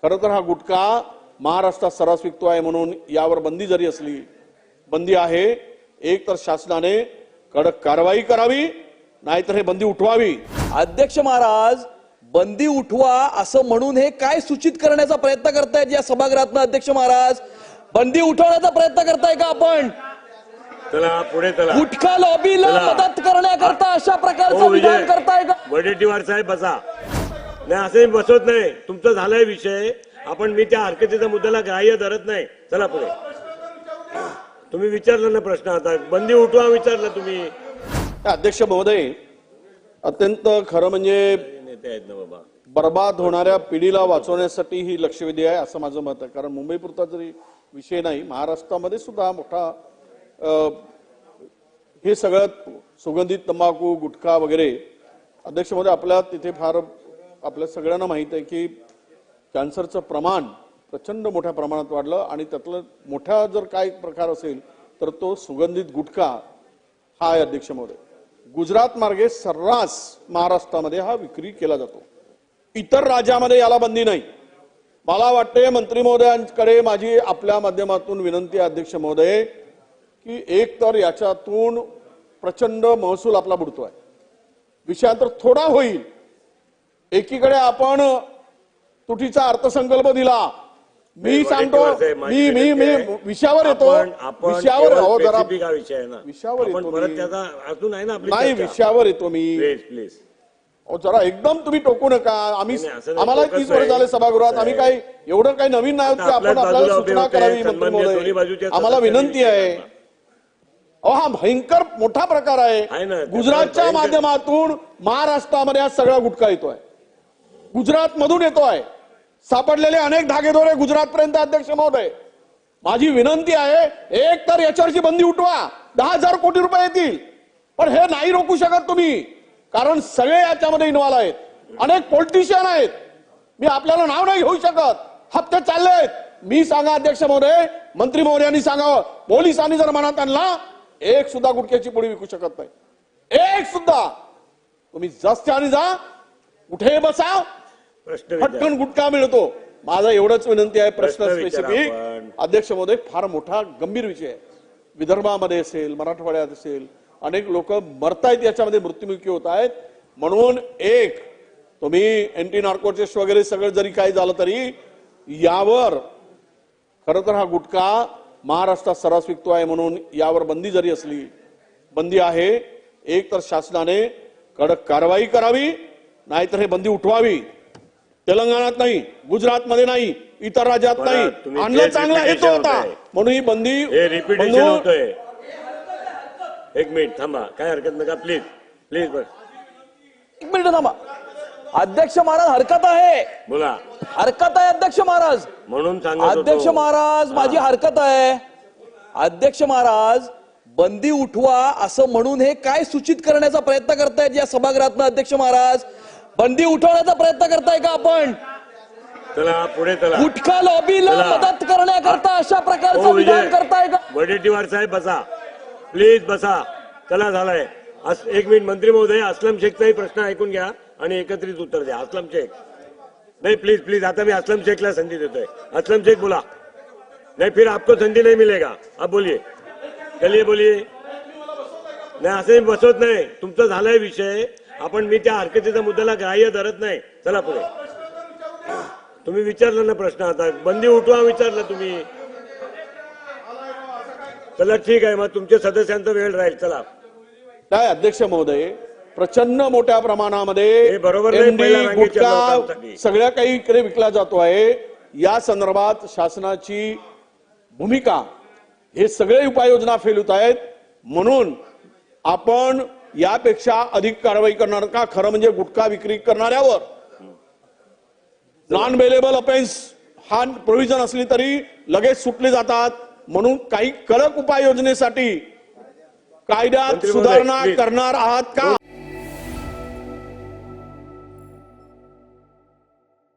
खरं तर हा गुटखा महाराष्ट्रात सर्रास विकतो आहे म्हणून यावर बंदी जरी असली, बंदी आहे, एक तर शासनाने कडक कारवाई करावी, नाहीतर हे बंदी उठवावी। अध्यक्ष महाराज, बंदी उठवा असं म्हणून हे काय सूचित करण्याचा प्रयत्न करतायत या सभागृहातनं? अध्यक्ष महाराज, बंदी उठवण्याचा प्रयत्न करताय का आपण? चला पुढे चला। गुटखा लॉबीला मदत करण्याकरता अशा प्रकारचं विधान करताय का? वडेट्टीवार साहेब बसा। नाही असंही बसवत नाही, तुमचं झालाय विषय। आपण मी त्या हरकतीचा मुद्द्याला ग्राह्य धरत नाही। चला पुढे। तुम्ही विचारलं ना प्रश्न, आता बंदी उठवा विचारलं तुम्ही। अध्यक्ष महोदय, अत्यंत खरं म्हणजे नेते आहेत ना बाबा, बर्बाद होणाऱ्या पिढीला वाचवण्यासाठी ही लक्षवेधी आहे असं माझं मत आहे। कारण मुंबईपुरता जरी विषय नाही, महाराष्ट्रामध्ये सुद्धा मोठा हे सगळं सुगंधित तंबाखू, गुटखा वगैरे। अध्यक्ष महोदय, आपल्या तिथे फार आपल्या सगळ्यांना माहित आहे की कॅन्सरचं प्रमाण प्रचंड मोठ्या प्रमाणात वाढलं आणि त्यातलं मोठा जर काय प्रकार असेल तर तो सुगंधित गुटखा हा आहे। अध्यक्ष महोदय, गुजरात मार्गे सर्रास महाराष्ट्रामध्ये हा विक्री केला जातो। इतर राज्यामध्ये याला बंदी नाही। मला वाटते मंत्री महोदयांकडे माझी आपल्या माध्यमातून विनंती आहे अध्यक्ष महोदय, की एक तर याच्यातून प्रचंड महसूल आपला बुडतोय, विषयांतर थोडा होईल। एकीकडे आपण तुटीचा अर्थसंकल्प दिला, मी सांगतो, मी विषयावर येतो, विषयावर जरा विषय आहे ना, विषयावर येतो, परत त्याचा अजून आहे ना आपली नाही विषयावर येतो मी। प्लीज प्लीज जरा एकदम तुम्ही टोकू नका। आम्हाला 30 वर्ष झाले सभागृहात, आम्ही काही एवढं काही नवीन नाही की आपण आपल्याला सूचना करावी। मंत्री महोदय, आम्हाला विनंती आहे। हा भयंकर मोठा प्रकार आहे। गुजरातच्या माध्यमातून महाराष्ट्रामध्ये हा सगळा गुटखा येतोय, गुजरात मधून येतोय। सापडलेले अनेक धागेदोरे गुजरात पर्यंत। अध्यक्ष महोदय, माझी विनंती आहे, एक तर याच्यावरची बंदी उठवा, 10,000 कोटी रुपये येतील, पण हे नाही रोखू शकत तुम्ही, कारण सगळे याच्यामध्ये इन्व्हॉल्व आहेत। अनेक पॉलिटिशियन आहेत, मी आपल्याला नाव नाही घेऊ शकत, हप्ते चालले आहेत। मी सांगा अध्यक्ष महोदय, मंत्री महोदयांनी सांगावं, पोलिसांनी जर मनात आणला, एक सुद्धा गुटख्याची पुडी विकू शकत नाही, एक सुद्धा। तुम्ही जस्त्याने जा, कुठे बसा, पटकन गुटखा मिळतो। माझा एवढंच विनंती आहे। प्रश्न स्पेसिफिक अध्यक्ष महोदय, फार मोठा गंभीर विषय आहे। विदर्भामध्ये असेल, मराठवाड्यात असेल, अनेक लोक मरतायत, याच्यामध्ये मृत्युमुखी होत आहेत। म्हणून एक तुम्ही एंटी नार्कोटिक्स वगैरे सगळं जरी काही झालं तरी यावर खरं तर हा गुटखा महाराष्ट्रात सर्रास विकतो आहे म्हणून यावर बंदी जरी असली, बंदी आहे, एक तर शासनाने कडक कारवाई करावी, नाहीतर हे बंदी उठवावी। तेलंगणात नाही, गुजरातमध्ये नाही, इतर राज्यात नाही, आणलं चांगला हेतू होता म्हणून ही बंदी रिपीटेशन होतोय। एक मिनिट थांबा, काय हरकत नका, प्लीज प्लीज बस एक मिनिट थांबा। अध्यक्ष महाराज, हरकत आहे, बोला। हरकत आहे अध्यक्ष महाराज, म्हणून सांगा अध्यक्ष महाराज, माझी हरकत आहे। अध्यक्ष महाराज, बंदी उठवा असं म्हणून हे काय सूचित करण्याचा प्रयत्न करतायत या सभागृहातनं? अध्यक्ष महाराज, बंदी उठवण्याचा प्रयत्न करताय का आपण? चला पुढे चला। गुटखा लॉबीला मदत करण्याकरता अशा प्रकारचं विधान करताय का? वडेट्टीवार साहेब बसा, प्लीज बसा। चला झालाय। एक मिनिट मंत्री महोदय, असलम शेखचाही प्रश्न ऐकून घ्या आणि एकत्रित उत्तर द्या। असलम शेख, नहीं प्लीज प्लीज, आता मी असलम शेखला संधी देतोय। असलम शेख बोला, नहीं फिर आपको संधी नहीं मिलेगा, अब बोलिए, चलिए बोलिए। नाही असंही बसवत नाही, तुमचं झालाय विषय। आपण मी त्या हरकतीचा मुद्द्याला ग्राह्य धरत नाही। चला पुढे। तुम्ही विचारलं ना प्रश्न, आता बंदी उठवा विचारलं तुम्ही। चला ठीक आहे, मग तुमच्या सदस्यांचा वेळ राहील। चला। काय अध्यक्ष महोदय, प्रचंड मोठ्या प्रमाणामध्ये बरोबर गुटखा सगळ्या काही इकडे विकला जातो आहे। या संदर्भात शासनाची भूमिका, हे सगळे उपाययोजना फेल होत आहेत, म्हणून आपण यापेक्षा अधिक कारवाई करणार का? खरं म्हणजे गुटखा विक्री करणाऱ्यावर नॉन बेलेबल ऑफेन्स हा प्रोव्हिजन असली तरी लगेच सुटले जातात, म्हणून काही कडक उपाययोजनेसाठी कायद्यात सुधारणा करणार आहात का?